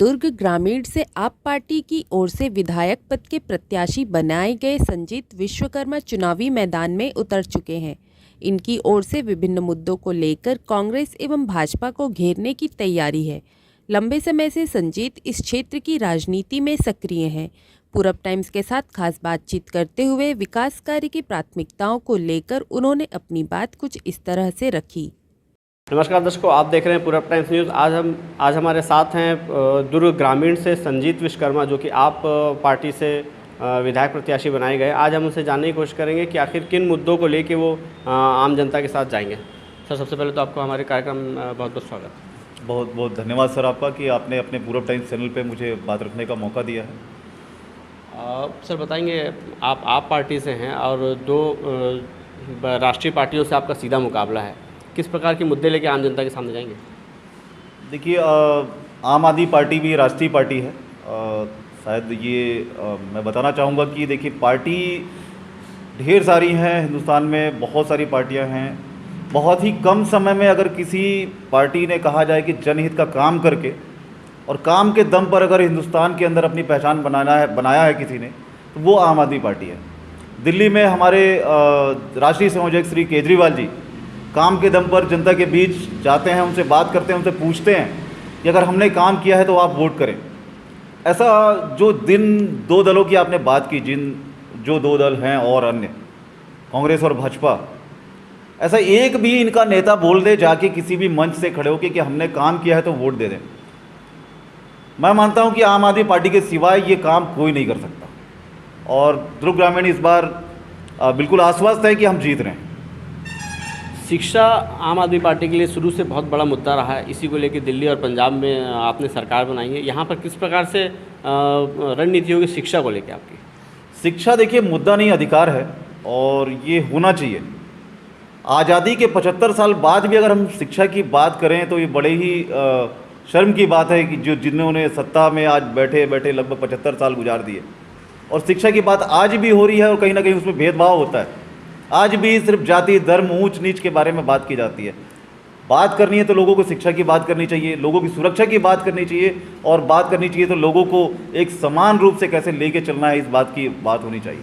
दुर्ग ग्रामीण से आप पार्टी की ओर से विधायक पद के प्रत्याशी बनाए गए संजीत विश्वकर्मा चुनावी मैदान में उतर चुके हैं। इनकी ओर से विभिन्न मुद्दों को लेकर कांग्रेस एवं भाजपा को घेरने की तैयारी है। लंबे समय से संजीत इस क्षेत्र की राजनीति में सक्रिय हैं। पूरब टाइम्स के साथ खास बातचीत करते हुए विकास कार्य की प्राथमिकताओं को लेकर उन्होंने अपनी बात कुछ इस तरह से रखी। नमस्कार दर्शकों, आप देख रहे हैं पूरब टाइम्स न्यूज़। आज हमारे साथ हैं दुर्ग ग्रामीण से संजीत विश्वकर्मा, जो कि आप पार्टी से विधायक प्रत्याशी बनाए गए। आज हम उनसे जानने की कोशिश करेंगे कि आखिर किन मुद्दों को लेके वो आम जनता के साथ जाएंगे। सर, सबसे पहले तो आपको हमारे कार्यक्रम बहुत बहुत स्वागत। बहुत बहुत धन्यवाद सर आपका कि आपने अपने पूरब टाइम्स चैनल पे मुझे बात रखने का मौका दिया है। सर बताएंगे, आप पार्टी से हैं और दो राष्ट्रीय पार्टियों से आपका सीधा मुकाबला है। किस प्रकार के मुद्दे लेके आम जनता के सामने जाएंगे? देखिए, आम आदमी पार्टी भी राष्ट्रीय पार्टी है। शायद ये मैं बताना चाहूँगा कि देखिए, पार्टी ढेर सारी हैं हिंदुस्तान में, बहुत सारी पार्टियां हैं। बहुत ही कम समय में अगर किसी पार्टी ने कहा जाए कि जनहित का काम करके और काम के दम पर अगर हिंदुस्तान के अंदर अपनी पहचान बनाया है किसी ने, तो वो आम आदमी पार्टी है। दिल्ली में हमारे राष्ट्रीय संयोजक श्री केजरीवाल जी काम के दम पर जनता के बीच जाते हैं, उनसे बात करते हैं, उनसे पूछते हैं कि अगर हमने काम किया है तो आप वोट करें। ऐसा जो दो दलों की आपने बात की, जो दो दल हैं और अन्य कांग्रेस और भाजपा, ऐसा एक भी इनका नेता बोल दे जाके किसी भी मंच से खड़े होकर कि हमने काम किया है तो वोट दे दें। मैं मानता हूं कि आम आदमी पार्टी के सिवाय ये काम कोई नहीं कर सकता। और दुर्ग ग्रामीण इस बार बिल्कुल आश्वस्त है कि हम जीत रहे हैं। शिक्षा आम आदमी पार्टी के लिए शुरू से बहुत बड़ा मुद्दा रहा है। इसी को लेकर दिल्ली और पंजाब में आपने सरकार बनाई है। यहाँ पर किस प्रकार से रणनीति होगी शिक्षा को लेकर आपकी? शिक्षा देखिए, मुद्दा नहीं, अधिकार है और ये होना चाहिए। आज़ादी के 75 साल बाद भी अगर हम शिक्षा की बात करें तो ये बड़े ही शर्म की बात है कि जिन्होंने सत्ता में आज बैठे बैठे लगभग 75 साल गुजार दिए और शिक्षा की बात आज भी हो रही है और कहीं ना कहीं उसमें भेदभाव होता है। आज भी सिर्फ जाति, धर्म, ऊंच नीच के बारे में बात की जाती है। बात करनी है तो लोगों को शिक्षा की बात करनी चाहिए, लोगों की सुरक्षा की बात करनी चाहिए, और बात करनी चाहिए तो लोगों को एक समान रूप से कैसे लेके चलना है, इस बात की बात होनी चाहिए।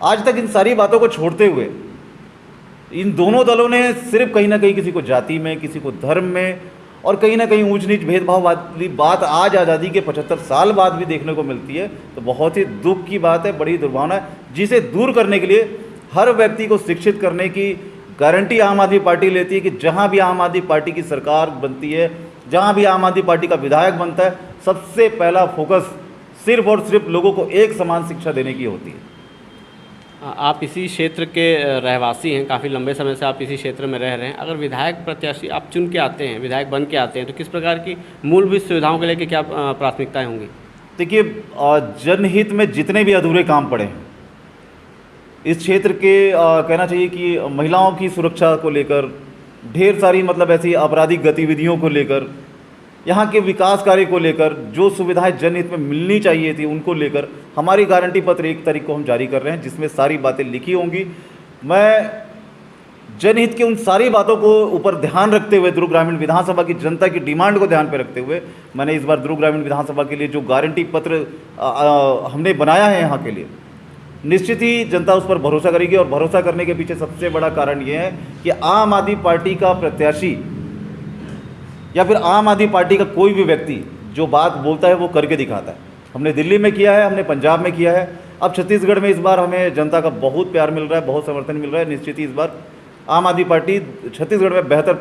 आज तक इन सारी बातों को छोड़ते हुए इन दोनों दलों ने सिर्फ कहीं ना कहीं किसी को जाति में, किसी को धर्म में और कहीं ना कहीं ऊंच नीच भेदभाव वाली बात आज आज़ादी के 75 साल बाद भी देखने को मिलती है। तो बहुत ही दुख की बात है, बड़ी दुर्भावना है, जिसे दूर करने के लिए हर व्यक्ति को शिक्षित करने की गारंटी आम आदमी पार्टी लेती है कि जहां भी आम आदमी पार्टी की सरकार बनती है, जहां भी आम आदमी पार्टी का विधायक बनता है, सबसे पहला फोकस सिर्फ और सिर्फ लोगों को एक समान शिक्षा देने की होती है। आप इसी क्षेत्र के रहवासी हैं, काफ़ी लंबे समय से आप इसी क्षेत्र में रह रहे हैं। अगर विधायक प्रत्याशी आप चुन के आते हैं, विधायक बन के आते हैं, तो किस प्रकार की मूलभूत सुविधाओं के लेकर क्या प्राथमिकताएँ होंगी? देखिए, जनहित में जितने भी अधूरे काम पड़े हैं इस क्षेत्र के, कहना चाहिए कि महिलाओं की सुरक्षा को लेकर, ढेर सारी मतलब ऐसी आपराधिक गतिविधियों को लेकर, यहाँ के विकास कार्य को लेकर, जो सुविधाएं जनहित में मिलनी चाहिए थी उनको लेकर हमारी गारंटी पत्र 1 तारीख को हम जारी कर रहे हैं, जिसमें सारी बातें लिखी होंगी। मैं जनहित के उन सारी बातों को ऊपर ध्यान रखते हुए, दुर्ग ग्रामीण विधानसभा की जनता की डिमांड को ध्यान पर रखते हुए, मैंने इस बार दुर्ग ग्रामीण विधानसभा के लिए जो गारंटी पत्र हमने बनाया है यहाँ के लिए, निश्चित ही जनता उस पर भरोसा करेगी। और भरोसा करने के पीछे सबसे बड़ा कारण ये है कि आम आदमी पार्टी का प्रत्याशी या फिर आम आदमी पार्टी का कोई भी व्यक्ति जो बात बोलता है वो करके दिखाता है। हमने दिल्ली में किया है, हमने पंजाब में किया है, अब छत्तीसगढ़ में इस बार हमें जनता का बहुत प्यार मिल रहा है, बहुत समर्थन मिल रहा है। निश्चित ही इस बार आम आदमी पार्टी छत्तीसगढ़ में बेहतर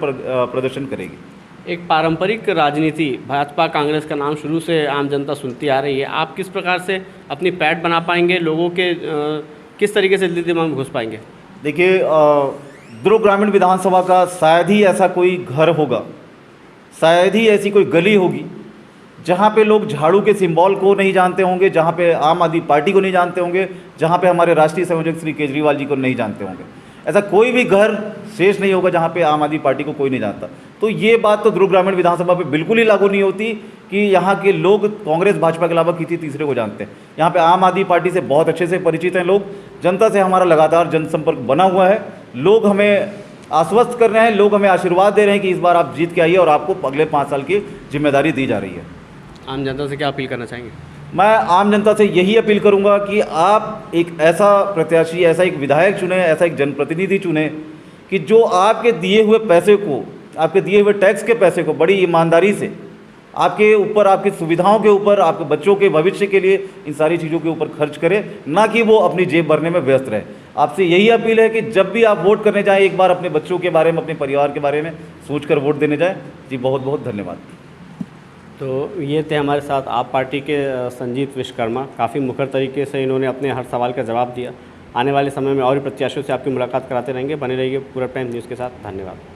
प्रदर्शन करेगी। एक पारंपरिक राजनीति, भाजपा कांग्रेस का नाम शुरू से आम जनता सुनती आ रही है। आप किस प्रकार से अपनी पैठ बना पाएंगे, लोगों के किस तरीके से दिल दिमाग में घुस पाएंगे? देखिए, दुर्ग ग्रामीण विधानसभा का शायद ही ऐसा कोई घर होगा, शायद ही ऐसी कोई गली होगी जहाँ पे लोग झाड़ू के सिंबल को नहीं जानते होंगे, जहाँ पे आम आदमी पार्टी को नहीं जानते होंगे, जहाँ पे हमारे राष्ट्रीय संयोजक श्री केजरीवाल जी को नहीं जानते होंगे। ऐसा कोई भी घर शेष नहीं होगा जहाँ पे आम आदमी पार्टी को कोई नहीं जानता। तो ये बात तो दुर्ग ग्रामीण विधानसभा पे बिल्कुल ही लागू नहीं होती कि यहाँ के लोग कांग्रेस भाजपा के अलावा किसी तीसरे को जानते हैं। यहाँ पे आम आदमी पार्टी से बहुत अच्छे से परिचित हैं लोग, जनता से हमारा लगातार जनसंपर्क बना हुआ है। लोग हमें आश्वस्त कर रहे हैं, लोग हमें आशीर्वाद दे रहे हैं कि इस बार आप जीत के आइए और आपको अगले 5 साल की जिम्मेदारी दी जा रही है। आम जनता से क्या अपील करना चाहेंगे? मैं आम जनता से यही अपील करूंगा कि आप एक ऐसा प्रत्याशी, ऐसा एक विधायक चुने, ऐसा एक जनप्रतिनिधि चुने कि जो आपके दिए हुए पैसे को, आपके दिए हुए टैक्स के पैसे को बड़ी ईमानदारी से आपके ऊपर, आपकी सुविधाओं के ऊपर, आपके बच्चों के भविष्य के लिए इन सारी चीज़ों के ऊपर खर्च करे, ना कि वो अपनी जेब भरने में व्यस्त रहे। आपसे यही अपील है कि जब भी आप वोट करने जाएं, एक बार अपने बच्चों के बारे में, अपने परिवार के बारे में सोचकर वोट देने जाएं। जी बहुत बहुत धन्यवाद। तो ये थे हमारे साथ आप पार्टी के संजीत विश्वकर्मा। काफ़ी मुखर तरीके से इन्होंने अपने हर सवाल का जवाब दिया। आने वाले समय में और भी प्रत्याशियों से आपकी मुलाकात कराते रहेंगे। बने रहिए पूरब टाइम्स न्यूज़ के साथ। धन्यवाद।